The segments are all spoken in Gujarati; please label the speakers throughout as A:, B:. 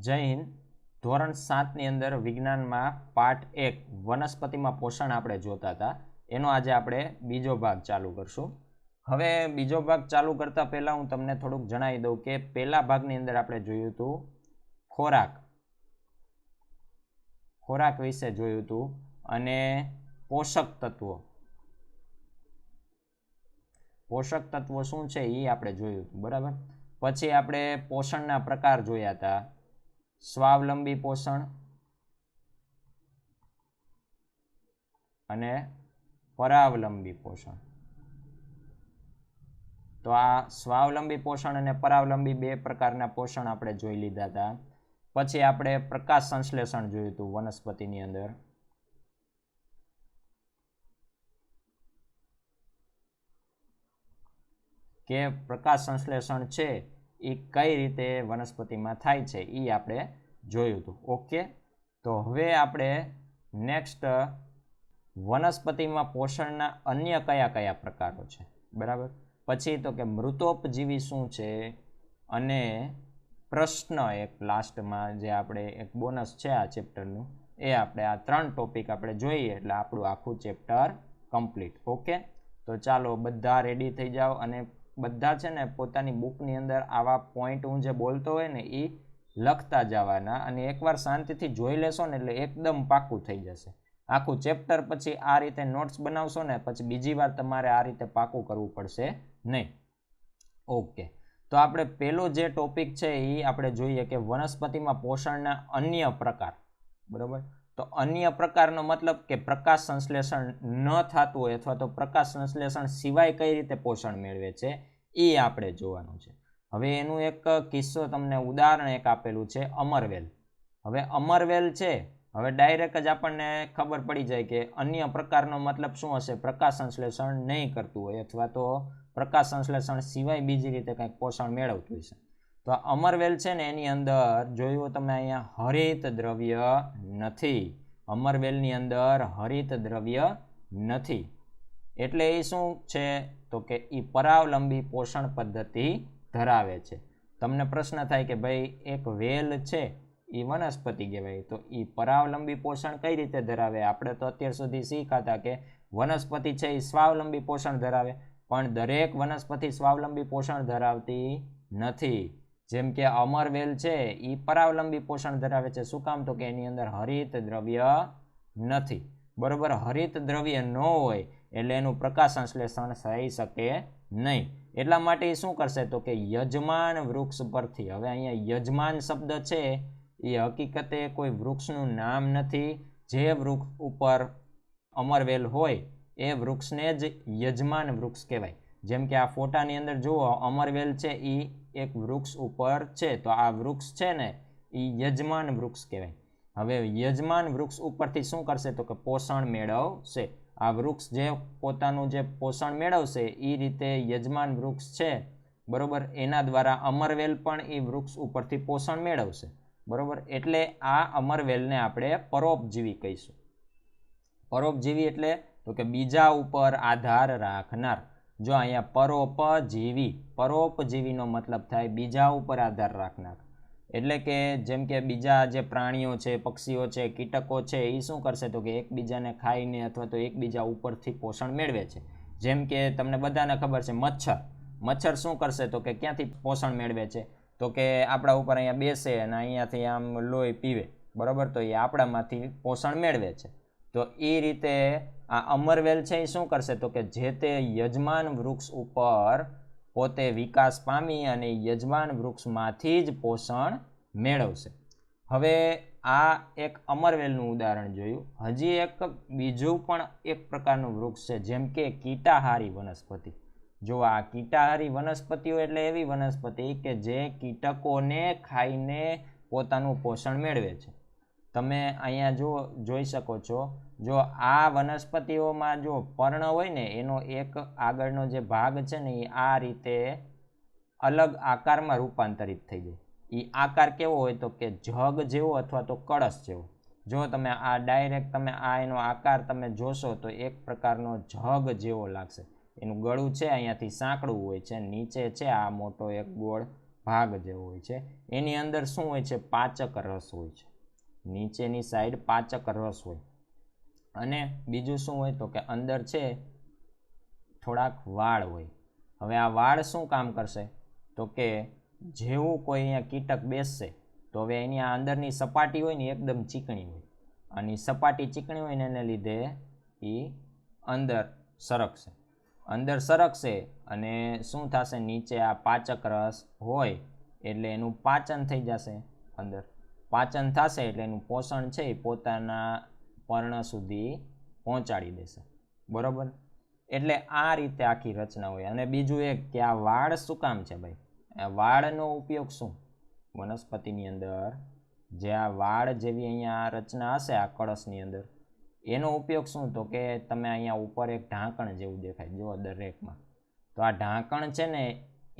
A: જય હિન્દ. ધોરણ 7 ની અંદર વિજ્ઞાનમાં પાર્ટ 1 વનસ્પતિમાં પોષણ આપણે જોતા હતા. એનો આજે આપણે બીજો ભાગ ચાલુ કરશું. હવે બીજો ભાગ ચાલુ કરતા પહેલા હું તમને થોડુંક જણાવી દઉં કે પહેલા ભાગની અંદર આપણે જોયું હતું ખોરાક વિશે જોયું હતું અને પોષક તત્વો શું છે એ આપણે જોયું હતું, બરાબર. પછી આપણે પોષણના પ્રકાર જોયા હતા, સ્વાવલંબી પોષણ અને પરાવલંબી પોષણ. તો આ સ્વાવલંબી પોષણ અને પરાવલંબી બે પ્રકારના પોષણ આપણે જોઈ લીધા હતા. પછી આપણે પ્રકાશ સંશ્લેષણ જોયું હતું વનસ્પતિની અંદર. કે પ્રકાશ સંશ્લેષણ છે એ કઈ રીતે વનસ્પતિમાં થાય છે એ આપણે જોયું હતું. ઓકે, તો હવે આપણે નેક્સ્ટ વનસ્પતિમાં પોષણના અન્ય કયા કયા પ્રકારો છે, બરાબર. પછી તો કે મૃતોપજીવી શું છે અને પ્રશ્ન એક લાસ્ટમાં જે આપણે એક બોનસ છે આ ચેપ્ટરનું, એ આપણે આ 3 ટોપિક આપણે જોઈએ એટલે આપણું આખું ચેપ્ટર કમ્પ્લીટ. ઓકે, તો ચાલો બધા રેડી થઈ જાઓ અને બધા છે ને પોતાની બુકની અંદર આવા પોઈન્ટ હું જે બોલતો હોય ને એ લખતા જવાના, અને એકવાર શાંતિથી જોઈ લેશો ને એટલે એકદમ પાક્કું થઈ જશે આખું ચેપ્ટર. પછી આ રીતે નોટ્સ બનાવશો ને પછી બીજી વાર તમારે આ રીતે પાક્કું કરવું પડશે નહીં. ઓકે, તો આપણે પેલો જે ટોપિક છે એ આપણે જોઈએ કે વનસ્પતિમાં પોષણના અન્ય પ્રકાર, બરાબર. તો અન્ય પ્રકારનો મતલબ કે પ્રકાશ સંશ્લેષણ ન થતું હોય અથવા તો પ્રકાશ સંશ્લેષણ સિવાય કઈ રીતે પોષણ મેળવે છે એ આપણે જોવાનું છે. હવે એનું એક કિસ્સો તમને ઉદાહરણ એક આપેલું છે, અમરવેલ. હવે અમરવેલ છે, હવે ડાયરેક્ટ જ આપણને ખબર પડી જાય કે અન્ય પ્રકારનો મતલબ શું હશે, પ્રકાશ સંશ્લેષણ નહીં કરતું હોય અથવા તો પ્રકાશ સંશ્લેષણ સિવાય બીજી રીતે કંઈક પોષણ મેળવતું હશે. તો આ અમરવેલ છે ને એની અંદર જોયું તમે અહીંયા હરિત દ્રવ્ય નથી. અમરવેલની અંદર હરિત દ્રવ્ય નથી એટલે એ શું છે તો કે એ પરાવલંબી પોષણ પદ્ધતિ ધરાવે છે. તમને પ્રશ્ન થાય કે ભાઈ એક વેલ છે એ વનસ્પતિ કહેવાય, તો એ પરાવલંબી પોષણ કઈ રીતે ધરાવે? આપણે તો અત્યાર સુધી શીખ્યા હતા કે વનસ્પતિ છે એ સ્વાવલંબી પોષણ ધરાવે, પણ દરેક વનસ્પતિ સ્વાવલંબી પોષણ ધરાવતી નથી. જેમ કે અમરવેલ છે એ પરાવલંબી પોષણ ધરાવે છે. શું કામ? તો કે એની અંદર હરિત દ્રવ્ય નથી, બરોબર. હરિત દ્રવ્ય ન હોય એટલે એનું પ્રકાશ સંશ્લેષણ થઈ શકે નહીં. એટલા માટે શું કરશે તો કે યજમાન વૃક્ષ પરથી, હવે અહીંયા યજમાન શબ્દ છે એ હકીકતે કોઈ વૃક્ષનું નામ નથી. જે વૃક્ષ ઉપર અમરવેલ હોય એ વૃક્ષને જ યજમાન વૃક્ષ કહેવાય. જેમ કે આ ફોટાની અંદર જુઓ અમરવેલ છે એ એક વૃક્ષ ઉપર છે, તો આ વૃક્ષ છે ને એ યજમાન વૃક્ષ કહેવાય. હવે યજમાન વૃક્ષ ઉપરથી શું કરશે તો કે પોષણ મેળવશે. આ વૃક્ષ જે પોતાનું જે પોષણ મેળવશે એ રીતે યજમાન વૃક્ષ છે, બરોબર, એના દ્વારા અમરવેલ પણ એ વૃક્ષ ઉપરથી પોષણ મેળવશે, બરોબર. એટલે આ અમરવેલને આપણે પરોપજીવી કહીશું. પરોપજીવી એટલે તો કે બીજા ઉપર આધાર રાખનાર. જો અહીંયા પરોપજીવીનો મતલબ થાય બીજા ઉપર આધાર રાખનાર. એટલે કે જેમ કે બીજા જે પ્રાણીઓ છે, પક્ષીઓ છે, કીટકો છે, એ શું કરશે તો કે એકબીજાને ખાઈને અથવા તો એકબીજા ઉપરથી પોષણ મેળવે છે. જેમ કે તમને બધાને ખબર છે મચ્છર શું કરશે તો કે ક્યાંથી પોષણ મેળવે છે તો કે આપણા ઉપર અહીંયા બેસે અને અહીંયાથી આમ લોહી પીવે, બરોબર. તો એ આપણામાંથી પોષણ મેળવે છે. તો એ રીતે આ અમરવેલ છે એ શું કરશે તો કે જે તે યજમાન વૃક્ષ ઉપર પોતે વિકાસ પામી અને યજમાન વૃક્ષમાંથી જ પોષણ મેળવશે. હવે આ એક અમરવેલનું ઉદાહરણ જોયું. હજી એક બીજું પણ એક પ્રકારનું વૃક્ષ છે જેમ કે કીટાહારી વનસ્પતિ. જો આ કીટાહારી વનસ્પતિઓ એટલે એવી વનસ્પતિ કે જે કીટકોને ખાઈને પોતાનું પોષણ મેળવે છે. તમે અહીંયા જોઈ શકો છો, જો આ વનસ્પતિઓમાં જો પર્ણ હોય ને એનો એક આગળનો જે ભાગ છે ને એ આ રીતે અલગ આકારમાં રૂપાંતરિત થઈ જાય. એ આકાર કેવો હોય તો કે જગ જેવો અથવા તો કળશ જેવો. જો તમે આ ડાયરેક્ટ તમે આ એનો આકાર તમે જોશો તો એક પ્રકારનો જગ જેવો લાગશે. એનું ગળું છે અહીંયાથી સાંકડું હોય છે, નીચે છે આ મોટો એક ગોળ ભાગ જે હોય છે એની અંદર શું હોય છે? પાચક રસ હોય છે. નીચેની સાઈડ પાચક રસ હોય. અને બીજું શું હોય? તો કે અંદર છે થોડાક વાળ હોય. હવે આ વાળ શું કામ કરશે? તો કે જેવું કોઈ અહીંયા કીટક બેસશે તો હવે એની આ અંદરની સપાટી હોય ને એકદમ ચીકણી હોય, અને સપાટી ચીકણી હોય ને એને લીધે એ અંદર સરકશે અને શું થશે? નીચે આ પાચક રસ હોય એટલે એનું પાચન થઈ જશે. અંદર પાચન થશે એટલે એનું પોષણ છે એ પોતાના પર્ણ સુધી પહોંચાડી દેશે. બરોબર? એટલે આ રીતે આખી રચના હોય. અને બીજું એક કે આ વાળ શું કામ છે ભાઈ? આ વાળનો ઉપયોગ શું? વનસ્પતિની અંદર જે આ વાળ જેવી અહીંયા રચના હશે આ કળશની અંદર, એનો ઉપયોગ શું? તો કે તમે અહીંયા ઉપર એક ઢાંકણ જેવું દેખાય જો દરેકમાં, તો આ ઢાંકણ છે ને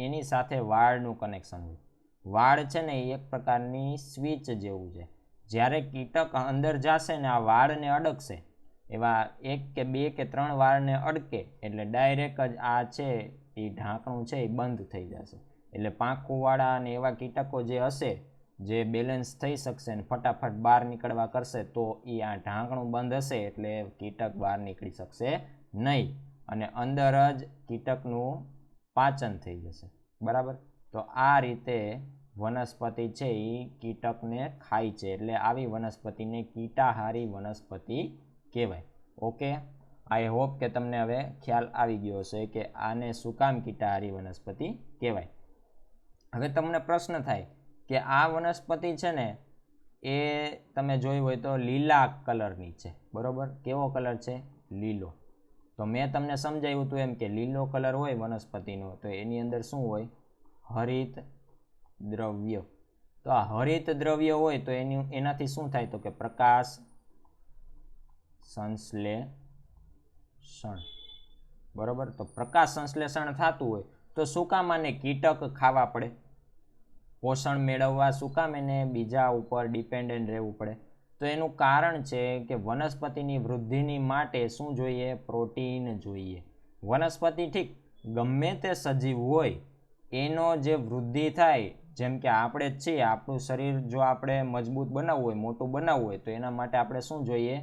A: એની સાથે વાળનું કનેક્શન હોય. વાળ છે ને એ એક પ્રકારની સ્વિચ જેવું છે. જ્યારે કીટક અંદર જશે ને આ વાળને અડકશે, એવા 1 કે 2 કે 3 વાળને અડકે એટલે ડાયરેક્ટ જ આ છે એ ઢાંકણું છે એ બંધ થઈ જશે. એટલે પાંખુવાળા અને એવા કીટકો જે હશે જે બેલેન્સ થઈ શકશે ને ફટાફટ બહાર નીકળવા કરશે તો એ આ ઢાંકણું બંધ હશે એટલે કીટક બહાર નીકળી શકશે નહીં, અને અંદર જ કીટકનું પાચન થઈ જશે. બરાબર? તો આ રીતે વનસ્પતિ છે એ કીટકને ખાય છે, એટલે આવી વનસ્પતિને કીટાહારી વનસ્પતિ કહેવાય. ઓકે, આઈ હોપ કે તમને હવે ખ્યાલ આવી ગયો હશે કે આને શું કામ કીટાહારી વનસ્પતિ કહેવાય. હવે તમને પ્રશ્ન થાય કે આ વનસ્પતિ છે ને એ તમે જોઈ હોય તો લીલા કલરની છે. બરોબર? કેવો કલર છે? લીલો. તો મેં તમને સમજાવ્યું હતું એમ કે લીલો કલર હોય વનસ્પતિનો તો એની અંદર શું હોય? હરિત દ્રવ્ય. તો આ હરિત દ્રવ્ય હોય તો એનાથી શું થાય? તો કે પ્રકાશ સંશ્લેષણ. બરોબર? તો પ્રકાશ સંશ્લેષણ થતું હોય તો શું કામ આને કીટક ખાવા પડે? પોષણ મેળવવા શું કામ એને બીજા ઉપર ડિપેન્ડન્ટ રહેવું પડે? તો એનું કારણ છે કે વનસ્પતિની વૃદ્ધિની માટે શું જોઈએ? પ્રોટીન જોઈએ. વનસ્પતિ ઠીક ગમે તે સજીવ હોય એનો જે વૃદ્ધિ થાય, જેમ કે આપણે જ છીએ, આપણું શરીર જો આપણે મજબૂત બનાવવું હોય, મોટું બનાવવું હોય તો એના માટે આપણે શું જોઈએ?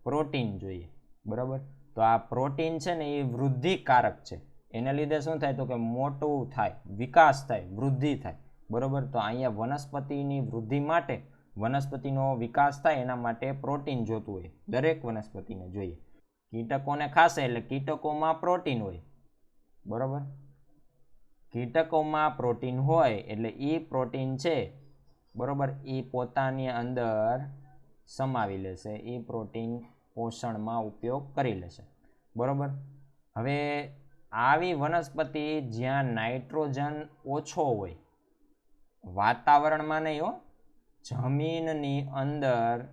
A: પ્રોટીન જોઈએ. બરાબર? તો આ પ્રોટીન છે ને એ વૃદ્ધિકારક છે. એના લીધે શું થાય? તો કે મોટું થાય, વિકાસ થાય, વૃદ્ધિ થાય. બરોબર? તો અહીંયા વનસ્પતિની વૃદ્ધિ માટે, વનસ્પતિનો વિકાસ થાય એના માટે પ્રોટીન જોતું હોય. દરેક વનસ્પતિને જોઈએ. કીટકોને ખાશે એટલે કીટકોમાં પ્રોટીન હોય. બરોબર? કીટકોમાં પ્રોટીન હોય એટલે એ પ્રોટીન છે, બરોબર, એ પોતાની અંદર સમાવી લેશે. એ પ્રોટીન પોષણમાં ઉપયોગ કરી લેશે. બરોબર? હવે આવી વનસ્પતિ જ્યાં નાઇટ્રોજન ઓછો હોય, વાતાવરણમાં નહીં હો, જમીનની અંદર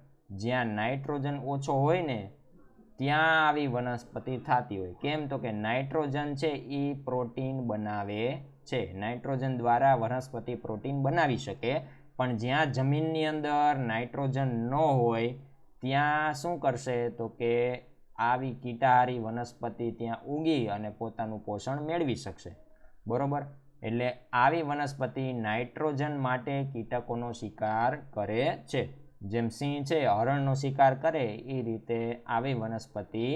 A: જ્યાં નાઇટ્રોજન ઓછો હોય ને ત્યાં આવી વનસ્પતિ થતી હોય. કેમ? તો કે નાઇટ્રોજન છે એ પ્રોટીન બનાવે છે. નાઇટ્રોજન દ્વારા વનસ્પતિ પ્રોટીન બનાવી શકે, પણ જ્યાં જમીનની અંદર નાઇટ્રોજન ન હોય ત્યાં શું કરશે? તો કે આવી કીટાહારી વનસ્પતિ ત્યાં ઉગી અને પોતાનું પોષણ મેળવી શકશે. બરોબર? એટલે આવી વનસ્પતિ નાઇટ્રોજન માટે કીટકોનો શિકાર કરે છે. જેમ સિંહ છે હરણનો શિકાર કરે એ રીતે આવી વનસ્પતિ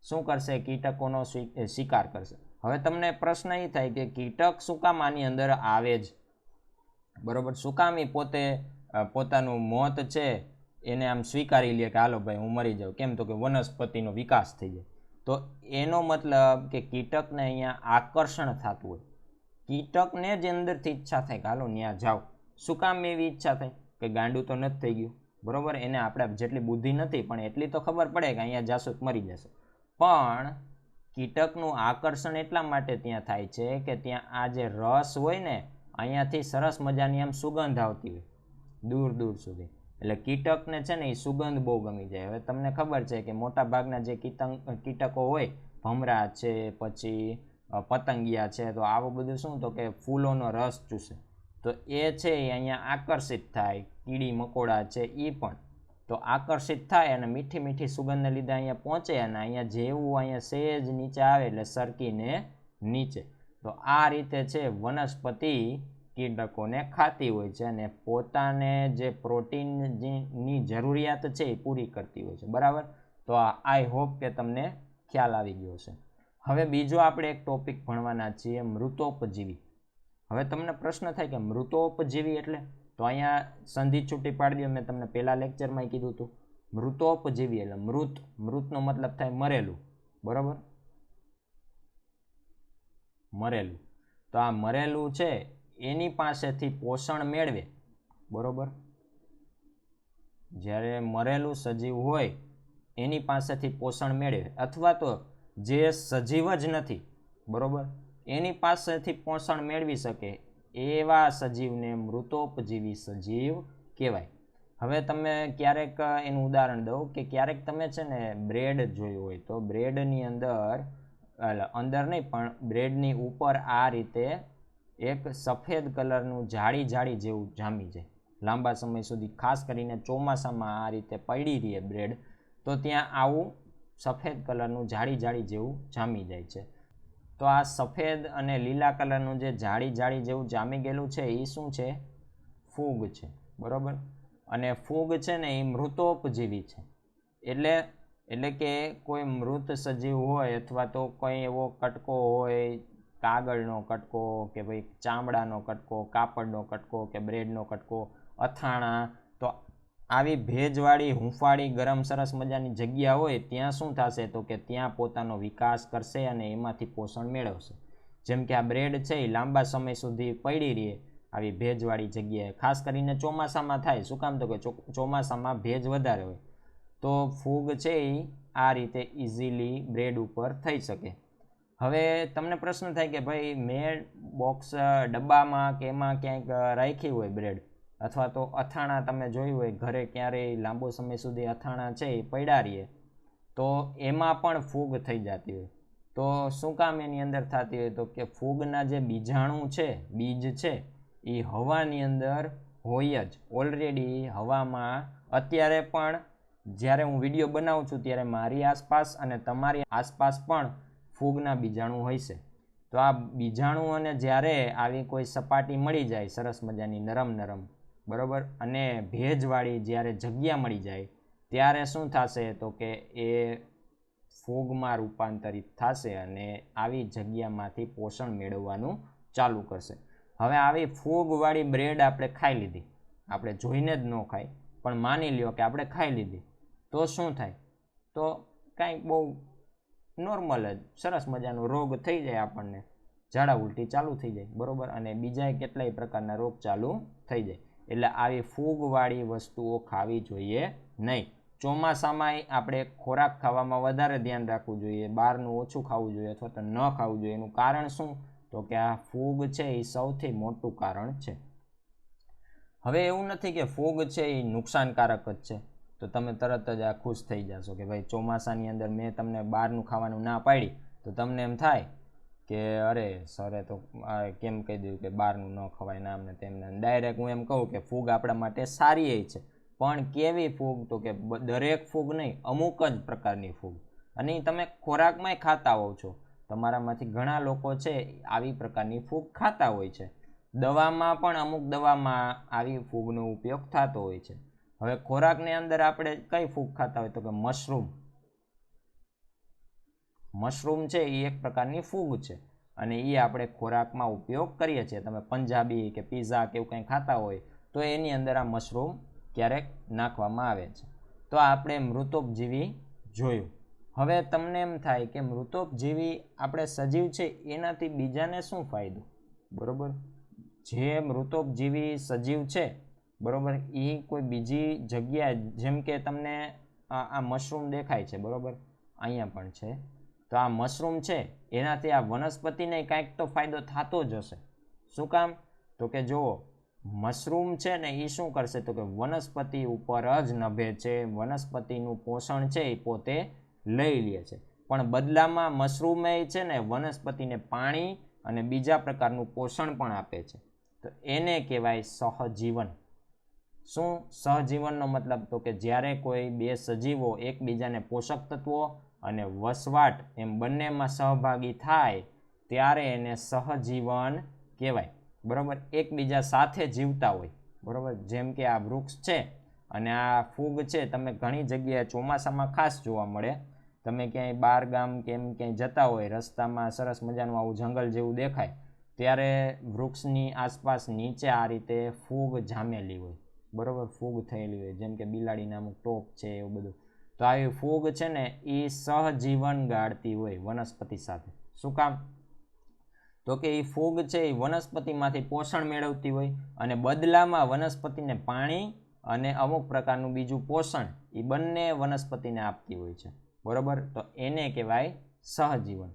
A: શું કરશે? કીટકોનો શિકાર કરશે. હવે તમને પ્રશ્ન એ થાય કે કીટક શું કામ આની અંદર આવે જ? બરોબર? શું કામ એ પોતે પોતાનું મોત છે એને આમ સ્વીકારી લે કે હાલો ભાઈ હું મરી જાઉં? કેમ? તો કે વનસ્પતિનો વિકાસ થઈ જાય. તો એનો મતલબ કે કીટકને અહીંયા આકર્ષણ થતું હોય. કીટકને જ અંદરથી ઈચ્છા થાય કે હાલો ત્યાં જાઓ. શું કામ એવી ઈચ્છા થાય? કે ગાંડું તો નથી થઈ ગયું. બરોબર? એને આપણે જેટલી બુદ્ધિ નથી પણ એટલી તો ખબર પડે કે અહીંયા જાશું મરી જશે. પણ કીટકનું આકર્ષણ એટલા માટે ત્યાં થાય છે કે ત્યાં આ જે રસ હોય ને અહીંયાથી સરસ મજાની આમ સુગંધ આવતી હોય દૂર દૂર સુધી. એટલે કીટકને છે ને એ સુગંધ બહુ ગમી જાય. હવે તમને ખબર છે કે મોટા ભાગના જે કીટકો હોય, ભમરા છે, પછી પતંગિયા છે, તો આવું બધું શું? તો કે ફૂલોનો રસ ચૂસે. તો એ છે એ અહીંયા આકર્ષિત થાય. કીડી મકોડા છે એ પણ તો આકર્ષિત થાય અને મીઠી મીઠી સુગંધને લીધે અહીંયા પહોંચે, અને અહીંયા જેવું અહીંયા સેજ નીચે આવે એટલે સરકીને નીચે. તો આ રીતે છે વનસ્પતિ કીટકોને ખાતી હોય છે અને પોતાને જે પ્રોટીનની જરૂરિયાત છે એ પૂરી કરતી હોય છે, બરાબર. તો આઈ હોપ કે તમને ખ્યાલ આવી ગયો છે. હવે બીજો આપણે એક ટોપિક ભણવાના છીએ, મૃતોપજીવી. હવે તમને પ્રશ્ન થાય કે મૃતોપજીવી એટલે, તો અહીંયા સંધિ છૂટી પાડી દો. મેં તમને પહેલા લેક્ચરમાં કીધું હતું, મૃતોપજીવી એટલે મૃતનો મતલબ થાય મરેલું, બરાબર, મરેલું. તો આ મરેલું છે એની પાસેથી પોષણ મેળવે, બરોબર. જ્યારે મરેલું સજીવ હોય એની પાસેથી પોષણ મેળવે, અથવા તો જે સજીવ જ નથી, બરોબર, એની પાસેથી પોષણ મેળવી શકે એવા સજીવને મૃતોપજીવી સજીવ કહેવાય. હવે તમે ક્યારેક એનું ઉદાહરણ દઉં કે ક્યારેક તમે છે ને બ્રેડ જોયું હોય તો બ્રેડની અંદર નહીં પણ બ્રેડની ઉપર આ રીતે એક સફેદ કલરનું જાળી જેવું જામી જાય લાંબા સમય સુધી, ખાસ કરીને ચોમાસામાં આ રીતે પડી રહે બ્રેડ, તો ત્યાં આવું સફેદ કલરનું જાળી જેવું જામી જાય છે. તો આ સફેદ અને લીલા કલરનું જે જાળી જેવું જામી ગયેલું છે એ શું છે? ફૂગ છે, બરોબર. અને ફૂગ છે ને એ મૃતોપજીવી છે. એટલે કે કોઈ મૃત સજીવ હોય અથવા તો કોઈ એવો કટકો હોય, કાગળનો કટકો કે ભાઈ ચામડાનો કટકો, કાપડનો કટકો કે બ્રેડનો કટકો, અથાણા, તો આવી ભેજવાળી હૂંફાળી ગરમ સરસ મજાની જગ્યા હોય ત્યાં શું થશે? તો કે ત્યાં પોતાનો વિકાસ કરશે અને એમાંથી પોષણ મેળવશે. જેમ કે આ બ્રેડ છે એ લાંબા સમય સુધી પડી રહે આવી ભેજવાળી જગ્યાએ, ખાસ કરીને ચોમાસામાં થાય. શું કામ? તો કે ચોમાસામાં ભેજ વધારે હોય, તો ફૂગ છે એ આ રીતે ઇઝીલી બ્રેડ ઉપર થઈ શકે. હવે તમને પ્રશ્ન થાય કે ભાઈ મેં બોક્સ ડબ્બામાં કે એમાં ક્યાંક રાખી હોય બ્રેડ, અથવા તો અથાણા તમે જોયું હોય ઘરે ક્યારેય લાંબો સમય સુધી અથાણા છે એ પડ્યા રહીએ, તો એમાં પણ ફૂગ થઈ જતી હોય. તો શું કામ એની અંદર થતી હોય? તો કે ફૂગના જે બીજાણુ છે, બીજ છે, એ હવાની અંદર હોય જ ઓલરેડી. હવામાં અત્યારે પણ જ્યારે હું વિડીયો બનાવું છું ત્યારે મારી આસપાસ અને તમારી આસપાસ પણ ફૂગના બીજાણુ હોય છે. તો આ બીજાણુઓને જ્યારે આવી કોઈ સપાટી મળી જાય સરસ મજાની નરમ, બરોબર, અને ભેજવાળી જ્યારે જગ્યા મળી જાય ત્યારે શું થશે? તો કે એ ફૂગમાં રૂપાંતરિત થશે અને આવી જગ્યામાંથી પોષણ મેળવવાનું ચાલુ કરશે. હવે આવી ફૂગવાળી બ્રેડ આપણે ખાઈ લીધી, આપણે જોઈને જ ન ખાય પણ માની લ્યો કે આપણે ખાઈ લીધી, તો શું થાય? તો કાંઈક બહુ નોર્મલ જ સરસ મજાનો રોગ થઈ જાય, આપણને ઝાડા ઉલટી ચાલુ થઈ જાય, બરોબર, અને બીજા કેટલાય પ્રકારના રોગ ચાલુ થઈ જાય. એટલે આવી ફૂગવાળી વસ્તુઓ ખાવી જોઈએ નહીં. ચોમાસામાં આપણે ખોરાક ખાવામાં વધારે ધ્યાન રાખવું જોઈએ, બહારનું ઓછું ખાવું જોઈએ અથવા તો ન ખાવું જોઈએ. એનું કારણ શું? તો કે આ ફૂગ છે એ સૌથી મોટું કારણ છે. હવે એવું નથી કે ફૂગ છે એ નુકસાનકારક જ છે તો તમે તરત જ આ ખુશ થઈ જશો કે ભાઈ ચોમાસાની અંદર મેં તમને બહારનું ખાવાનું ના પાડી, તો તમને એમ થાય કે અરે સરે તો કેમ કહી દીધું કે બહારનું ન ખવાય ના અમને તેમને. ડાયરેક્ટ હું એમ કહું કે ફૂગ આપણા માટે સારી છે, પણ કેવી ફૂગ? તો કે દરેક ફૂગ નહીં, અમુક જ પ્રકારની ફૂગ. અને તમે ખોરાકમાંય ખાતા હોવ છો, તમારામાંથી ઘણા લોકો છે આવી પ્રકારની ફૂગ ખાતા હોય છે. દવામાં પણ અમુક દવામાં આવી ફૂગનો ઉપયોગ થતો હોય છે. હવે ખોરાકની અંદર આપણે કઈ ફૂગ ખાતા હોય? તો કે મશરૂમ છે એ એક પ્રકારની ફૂગ છે અને એ આપણે ખોરાકમાં ઉપયોગ કરીએ છીએ. તમે પંજાબી કે પીઝા કે એવું કંઈ ખાતા હોય તો એની અંદર આ મશરૂમ ક્યારેક નાખવામાં આવે છે. તો આપણે મૃતોપજીવી જોયું. હવે તમને એમ થાય કે મૃતોપજીવી આપણે સજીવ છે એનાથી બીજાને શું ફાયદો? બરોબર, જે મૃતોપજીવી સજીવ છે, બરોબર, એ કોઈ બીજી જગ્યાએ, જેમ કે તમને આ મશરૂમ દેખાય છે, બરોબર, અહીંયા પણ છે, તો આ મશરૂમ છે એનાથી આ વનસ્પતિને કાંઈક તો ફાયદો થતો જ હશે. શું કામ? તો કે જુઓ, મશરૂમ છે ને એ શું કરશે? તો કે વનસ્પતિ ઉપર જ નભે છે, વનસ્પતિનું પોષણ છે એ પોતે લઈ લે છે, પણ બદલામાં મશરૂમ એ છે ને વનસ્પતિને પાણી અને બીજા પ્રકારનું પોષણ પણ આપે છે. તો એને કહેવાય સહજીવન. શું સહજીવનનો મતલબ? તો કે જ્યારે કોઈ બે સજીવો એકબીજાને પોષક તત્વો અને વસવાટ એમ બંનેમાં સહભાગી થાય ત્યારે એને સહજીવન કહેવાય. બરાબર, એકબીજા સાથે જીવતા હોય, બરાબર. જેમ કે આ વૃક્ષ છે અને આ ફૂગ છે, તમે ઘણી જગ્યાએ ચોમાસામાં ખાસ જોવા મળે. તમે ક્યાંય બાર ગામ કે એમ ક્યાંય જતા હોય, રસ્તામાં સરસ મજાનું આવું જંગલ જેવું દેખાય, ત્યારે વૃક્ષની આસપાસ નીચે આ રીતે ફૂગ જામેલી હોય, બરાબર, ફૂગ થયેલી હોય, જેમ કે બિલાડી નામક ટોપ છે, એવું બધું. તો આવી ફૂગ છે ને એ સહજીવન ગાળતી હોય વનસ્પતિ સાથે. શું કામ? તો કે એ ફૂગ છે એ વનસ્પતિમાંથી પોષણ મેળવતી હોય અને બદલામાં વનસ્પતિને પાણી અને અમુક પ્રકારનું બીજું પોષણ એ બંને વનસ્પતિને આપતી હોય છે, બરાબર. તો એને કહેવાય સહજીવન.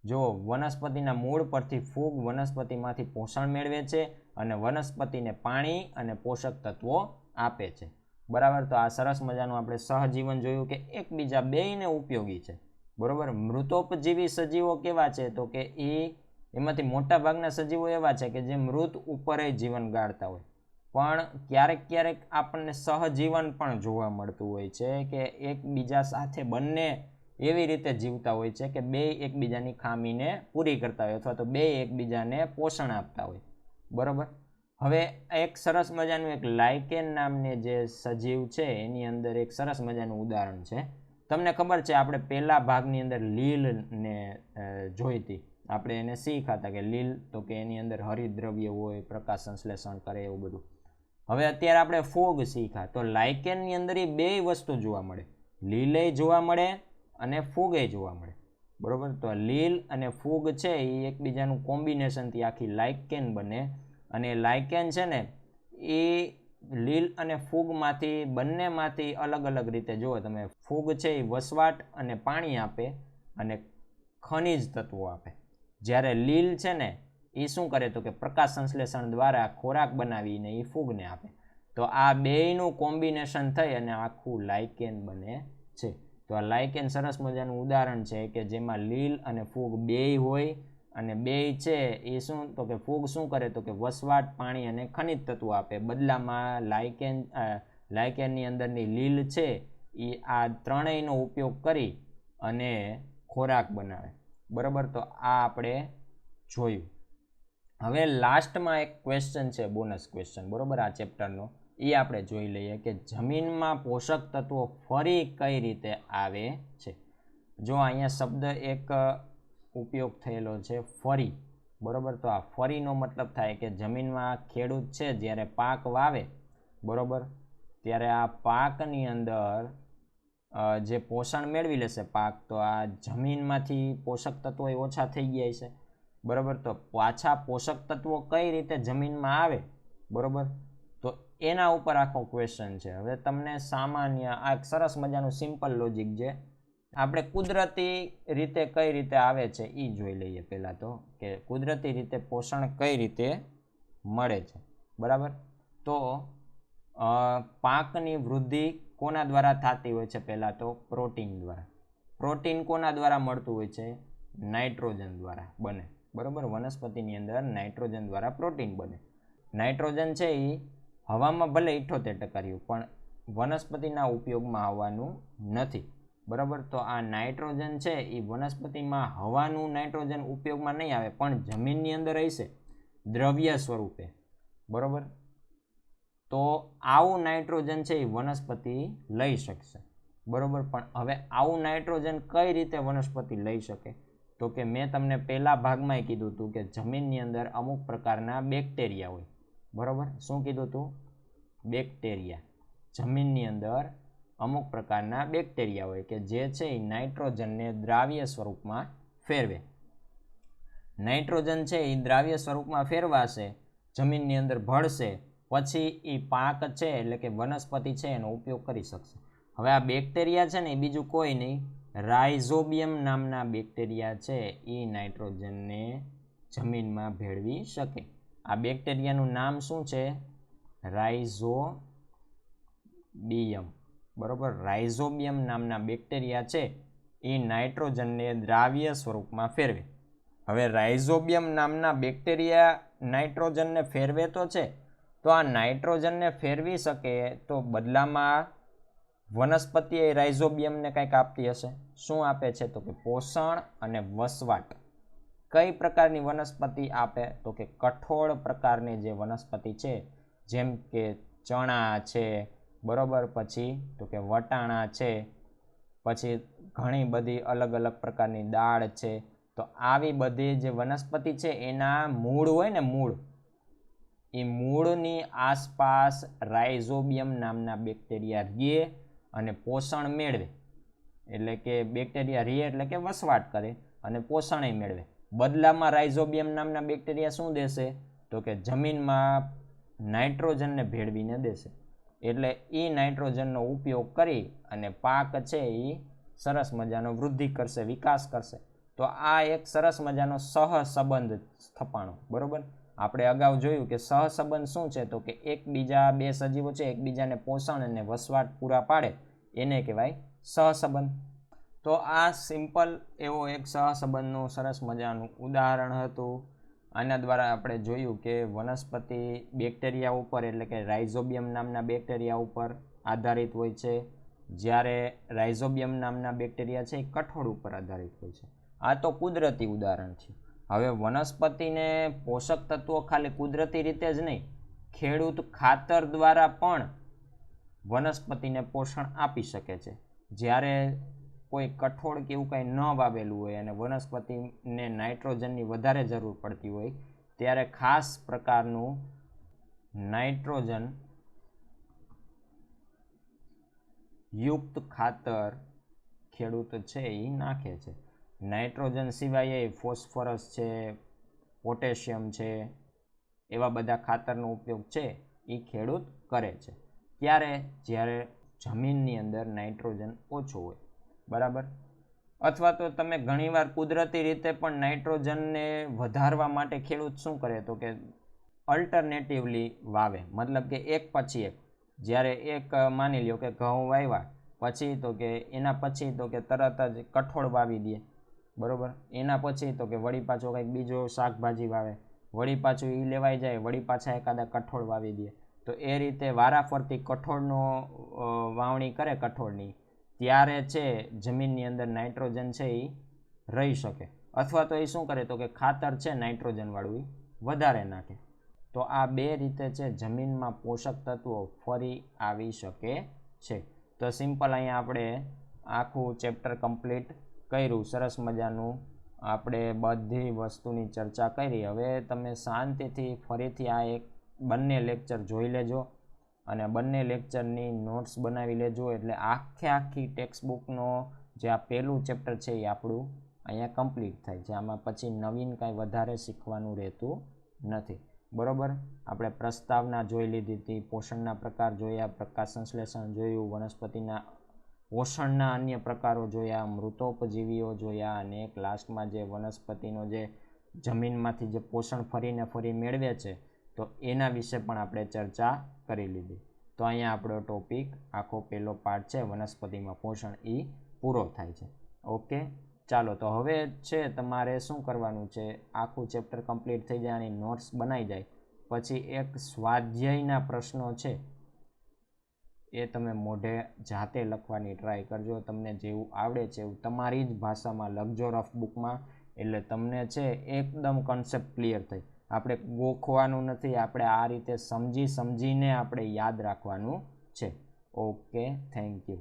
A: જો વનસ્પતિના મૂળ પરથી ફૂગ વનસ્પતિમાંથી પોષણ મેળવે છે અને વનસ્પતિને પાણી અને પોષક તત્વો આપે છે, બરાબર. તો આ સરસ મજાનું આપણે સહજીવન જોયું કે એકબીજા બેયને ઉપયોગી છે, બરાબર. મૃતોપજીવી સજીવો કેવા છે? તો કે એમાંથી મોટા ભાગના સજીવો એવા છે કે જે મૃત ઉપર જીવન ગાળતા હોય, પણ ક્યારેક ક્યારેક આપણને સહજીવન પણ જોવા મળતું હોય છે કે એકબીજા સાથે બંને એવી રીતે જીવતા હોય છે કે બે એકબીજાની ખામીને પૂરી કરતા હોય અથવા તો બે એકબીજાને પોષણ આપતા હોય, બરાબર. હવે એક સરસ મજાનું એક લાઇકેન નામની જે સજીવ છે એની અંદર એક સરસ મજાનું ઉદાહરણ છે. તમને ખબર છે આપણે પહેલા ભાગની અંદર લીલને જોઈ હતી. આપણે એને શીખાતા કે લીલ તો કે એની અંદર હરિદ્રવ્ય હોય, પ્રકાશ સંશ્લેષણ કરે, એવું બધું. હવે અત્યારે આપણે ફૂગ શીખા, તો લાઇકેનની અંદર એ બે વસ્તુ જોવા મળે, લીલે જોવા મળે અને ફૂગે જોવા મળે, બરાબર. તો લીલ અને ફૂગ છે એ એકબીજાનું કોમ્બિનેશનથી આખી લાઇકેન બને અને લાઇકેન છે ને એ લીલ અને ફૂગમાંથી બંનેમાંથી અલગ અલગ રીતે જુઓ તમે. ફૂગ છે એ વસવાટ અને પાણી આપે અને ખનિજ તત્વો આપે, જ્યારે લીલ છે ને એ શું કરે? તો કે પ્રકાશ સંશ્લેષણ દ્વારા ખોરાક બનાવીને એ ફૂગને આપે. તો આ બેયનું કોમ્બિનેશન થઈ અને આખું લાઇકેન બને છે. તો આ લાઇકેન સરસ મજાનું ઉદાહરણ છે કે જેમાં લીલ અને ફૂગ બેય હોય અને બેય છે એ શું? તો કે ફૂગ શું કરે? તો કે વસવાટ, પાણી અને ખનિજ તત્વો આપે. બદલામાં લાઇકેનની અંદરની લીલ છે એ આ ત્રણેયનો ઉપયોગ કરી અને ખોરાક બનાવે, બરાબર. તો આ આપણે જોયું. હવે લાસ્ટમાં એક ક્વેશ્ચન છે, બોનસ ક્વેશ્ચન, બરાબર, આ ચેપ્ટરનો. એ આપણે જોઈ લઈએ કે જમીનમાં પોષક તત્વો ફરી કઈ રીતે આવે છે. જો અહીંયા શબ્દ એક ઉપયોગ થયેલો છે, ફરી, બરાબર. તો આ ફરીનો મતલબ થાય કે જમીનમાં ખેડૂત છે જ્યારે પાક વાવે, બરાબર, ત્યારે આ પાકની અંદર જે પોષણ મેળવી લેશે પાક, તો આ જમીનમાંથી પોષક તત્વો ઓછા થઈ ગયા છે, બરાબર. તો પાછા પોષક તત્વો કઈ રીતે જમીનમાં આવે, બરાબર, તો એના ઉપર આખો ક્વેશ્ચન છે. હવે તમને સામાન્ય આ એક સરસ મજાનું સિમ્પલ લોજિક છે. આપણે કુદરતી રીતે કઈ રીતે આવે છે એ જોઈ લઈએ પહેલાં તો, કે કુદરતી રીતે પોષણ કઈ રીતે મળે છે, બરાબર. તો પાકની વૃદ્ધિ કોના દ્વારા થતી હોય છે? પહેલાં તો પ્રોટીન દ્વારા. પ્રોટીન કોના દ્વારા મળતું હોય છે? નાઇટ્રોજન દ્વારા બને, બરાબર. વનસ્પતિની અંદર નાઇટ્રોજન દ્વારા પ્રોટીન બને. નાઇટ્રોજન છે એ હવામાં ભલે 78% રહ્યું પણ વનસ્પતિના ઉપયોગમાં આવવાનું નથી, બરાબર. તો આ નાઇટ્રોજન છે એ વનસ્પતિમાં હવાનું નાઇટ્રોજન ઉપયોગમાં નહીં આવે પણ જમીનની અંદર રહેશે દ્રવ્ય સ્વરૂપે, બરાબર. તો આવું નાઇટ્રોજન છે એ વનસ્પતિ લઈ શકશે, બરાબર. પણ હવે આવું નાઇટ્રોજન કઈ રીતે વનસ્પતિ લઈ શકે? તો કે મેં તમને પહેલા ભાગમાં કીધું હતું કે જમીનની અંદર અમુક પ્રકારના બેક્ટેરિયા હોય, બરાબર. શું કીધું હતું? બેક્ટેરિયા. જમીનની અંદર અમુક પ્રકારના બેક્ટેરિયા હોય કે જે છે એ નાઇટ્રોજનને દ્રાવ્ય સ્વરૂપમાં ફેરવે. નાઇટ્રોજન છે એ દ્રાવ્ય સ્વરૂપમાં ફેરવાશે, જમીનની અંદર ભળશે, પછી એ પાક છે એટલે કે વનસ્પતિ છે એનો ઉપયોગ કરી શકશે. હવે આ બેક્ટેરિયા છે ને એ બીજું કોઈ નહીં, રાઇઝોબિયમ નામના બેક્ટેરિયા છે એ નાઇટ્રોજનને જમીનમાં ભેળવી શકે. આ બેક્ટેરિયાનું નામ શું છે? રાઇઝોબિયમ, બરાબર. રાઇઝોબિયમ નામના બેક્ટેરિયા છે એ નાઇટ્રોજનને દ્રાવ્ય સ્વરૂપમાં ફેરવે. હવે રાઇઝોબિયમ નામના બેક્ટેરિયા નાઇટ્રોજનને ફેરવે તો છે, તો આ નાઇટ્રોજનને ફેરવી શકે તો બદલામાં વનસ્પતિ એ રાઇઝોબિયમને કંઈક આપતી હશે. શું આપે છે? તો કે પોષણ અને વસવાટ, કઈ પ્રકારની વનસ્પતિ આપે તો કે કઠોળ પ્રકારની જે વનસ્પતિ છે, જેમ કે ચણા છે, બરોબર, પછી તો કે વટાણા છે, પછી ઘણી બધી અલગ અલગ પ્રકારની દાળ છે. તો આવી બધી જે વનસ્પતિ છે એના મૂળ હોય ને, એ મૂળની આસપાસ રાઇઝોબિયમ નામના બેક્ટેરિયા રહે અને પોષણ મેળવે. એટલે કે બેક્ટેરિયા રહે એટલે કે વસવાટ કરે અને પોષણ મેળવે. બદલામાં રાઇઝોબિયમ નામના બેક્ટેરિયા શું દેશે તો કે જમીનમાં નાઇટ્રોજનને ભેળવીને દેશે. એટલે એ નાઇટ્રોજનનો ઉપયોગ કરી અને પાક છે એ સરસ મજાનો વૃદ્ધિ કરશે, વિકાસ કરશે. તો આ એક સરસ મજાનો સહસંબંધ સ્થપાણો. બરોબર, આપણે અગાઉ જોયું કે સહસંબંધ શું છે તો કે એકબીજા, બે સજીવો છે એકબીજાને પોષણ અને વસવાટ પૂરા પાડે એને કહેવાય સહસંબંધ. તો આ સિમ્પલ એવો એક સહસંબંધનું સરસ મજાનું ઉદાહરણ હતું. આના દ્વારા આપણે જોયું કે વનસ્પતિ બેક્ટેરિયા ઉપર એટલે કે રાઇઝોબિયમ નામના બેક્ટેરિયા ઉપર આધારિત હોય છે, જ્યારે રાઇઝોબિયમ નામના બેક્ટેરિયા છે એ કઠોળ ઉપર આધારિત હોય છે. આ તો કુદરતી ઉદાહરણ છે. હવે વનસ્પતિને પોષક તત્વો ખાલી કુદરતી રીતે જ નહીં, ખેડૂત ખાતર દ્વારા પણ વનસ્પતિને પોષણ આપી શકે છે. જ્યારે કોઈ કઠોળ કે એવું કંઈ ન વાવેલું હોય અને વનસ્પતિને નાઇટ્રોજનની વધારે જરૂર પડતી હોય ત્યારે ખાસ પ્રકારનું નાઇટ્રોજન યુક્ત ખાતર ખેડૂત છે એ નાખે છે. નાઇટ્રોજન સિવાય ફોસ્ફરસ છે, પોટેશિયમ છે, એવા બધા ખાતરનો ઉપયોગ છે એ ખેડૂત કરે છે. ત્યારે જ્યારે જમીનની અંદર નાઇટ્રોજન ઓછું હોય, બરાબર. અથવા તો તમે ઘણીવાર કુદરતી રીતે પણ નાઇટ્રોજનને વધારવા માટે ખેડૂત શું કરે તો કે અલ્ટરનેટિવલી વાવે. મતલબ કે એક પછી એક, જ્યારે એક માની લ્યો કે ઘઉં વાવ્યા પછી તો કે એના પછી તો કે તરત જ કઠોળ વાવી દે, બરોબર. એના પછી તો કે વળી પાછો કંઈક બીજો શાકભાજી વાવે, વળી પાછું એ લેવાઈ જાય, વળી પાછા એકાદા કઠોળ વાવી દે. તો એ રીતે વારાફરતી કઠોળનો વાવણી કરે કઠોળની, ત્યારે છે જમીનની અંદર નાઇટ્રોજન છે એ રહી શકે. અથવા તો એ શું કરે તો કે ખાતર છે નાઇટ્રોજનવાળું એ વધારે નાખે. તો આ બે રીતે છે જમીનમાં પોષક તત્વો ફરી આવી શકે છે. તો સિમ્પલ અહીંયા આપણે આખું ચેપ્ટર કમ્પ્લીટ કર્યું. સરસ મજાનું આપણે બધી વસ્તુની ચર્ચા કરી. હવે તમે શાંતિથી ફરીથી આ બંને લેક્ચર જોઈ લેજો અને બંને લેક્ચરની નોટ્સ બનાવી લેજો. એટલે આખી ટેક્સ્ટબુકનો જે આ પહેલું ચેપ્ટર છે એ આપણું અહીંયા કમ્પ્લીટ થાય છે. આમાં પછી નવીન કાંઈ વધારે શીખવાનું રહેતું નથી, બરોબર. આપણે પ્રસ્તાવના જોઈ લીધી હતી, પોષણના પ્રકાર જોયા, પ્રકાશ સંશ્લેષણ જોયું, વનસ્પતિના પોષણના અન્ય પ્રકારો જોયા, મૃતોપજીવીઓ જોયા, અને એક લાસ્ટમાં જે વનસ્પતિનો જે જમીનમાંથી જે પોષણ ફરી મેળવે છે તો એના વિશે પણ આપણે ચર્ચા કરી લીધી. તો અહીંયા આપણો ટોપિક આખો પહેલો પાર્ટ છે વનસ્પતિમાં પોષણ એ પૂરો થાય છે. ઓકે, ચાલો. તો હવે છે તમારે શું કરવાનું છે, આખું ચેપ્ટર કમ્પ્લીટ થઈ જાય અને નોટ્સ બનાવી જાય પછી એક સ્વાધ્યાયના પ્રશ્નો છે એ તમે મોઢે જાતે લખવાની ટ્રાય કરજો. તમને જેવું આવડે છે એવું તમારી જ ભાષામાં લખજો રફ બુકમાં. એટલે તમને છે એકદમ કન્સેપ્ટ ક્લિયર થઈ. આપણે ગોખવાનું નથી, આપણે આ રીતે સમજીને આપણે યાદ રાખવાનું છે. Okay, thank you.